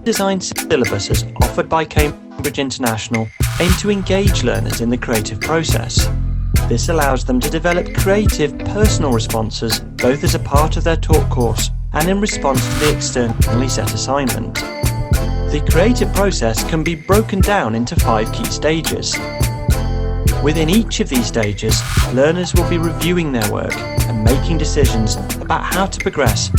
Art&Design syllabuses offered by Cambridge International aim to engage learners in the creative process. This allows them to develop creative, personal responses both as a part of their taught course and in response to the externally set assignment. The creative process can be broken down into 5 key stages. Within each of these stages, learners will be reviewing their work and making decisions about how to progress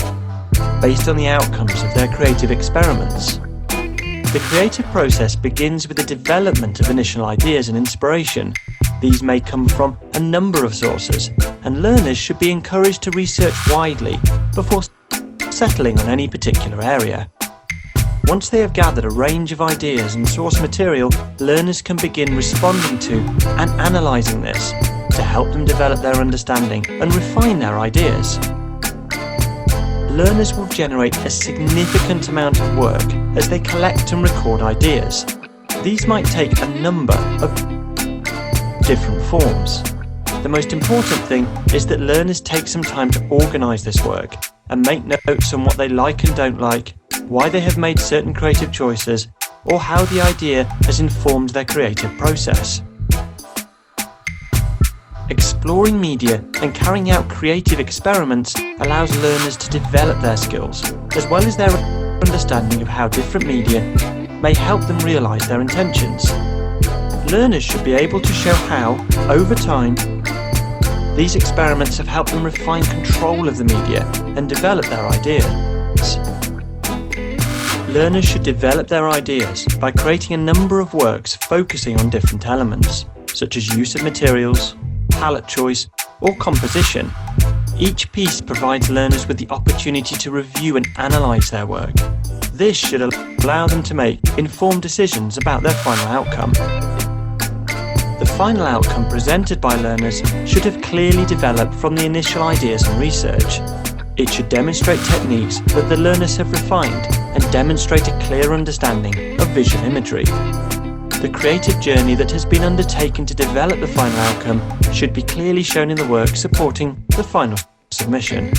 based on the outcomes of their creative experiments. The creative process begins with the development of initial ideas and inspiration. These may come from a number of sources, and learners should be encouraged to research widely before settling on any particular area. Once they have gathered a range of ideas and source material, learners can begin responding to and analysing this to help them develop their understanding and refine their ideas. Learners will generate a significant amount of work as they collect and record ideas. These might take a number of different forms. The most important thing is that learners take some time to organise this work and make notes on what they like and don't like, why they have made certain creative choices, or how the idea has informed their creative process. Exploring media and carrying out creative experiments allows learners to develop their skills, as well as their understanding of how different media may help them realise their intentions. Learners should be able to show how, over time, these experiments have helped them refine control of the media and develop their ideas. Learners should develop their ideas by creating a number of works focusing on different elements, such as use of materials, palette choice, or composition. Each piece provides learners with the opportunity to review and analyse their work. This should allow them to make informed decisions about their final outcome. The final outcome presented by learners should have clearly developed from the initial ideas and research. It should demonstrate techniques that the learners have refined and demonstrate a clear understanding of visual imagery. The creative journey that has been undertaken to develop the final outcome should be clearly shown in the work supporting the final submission.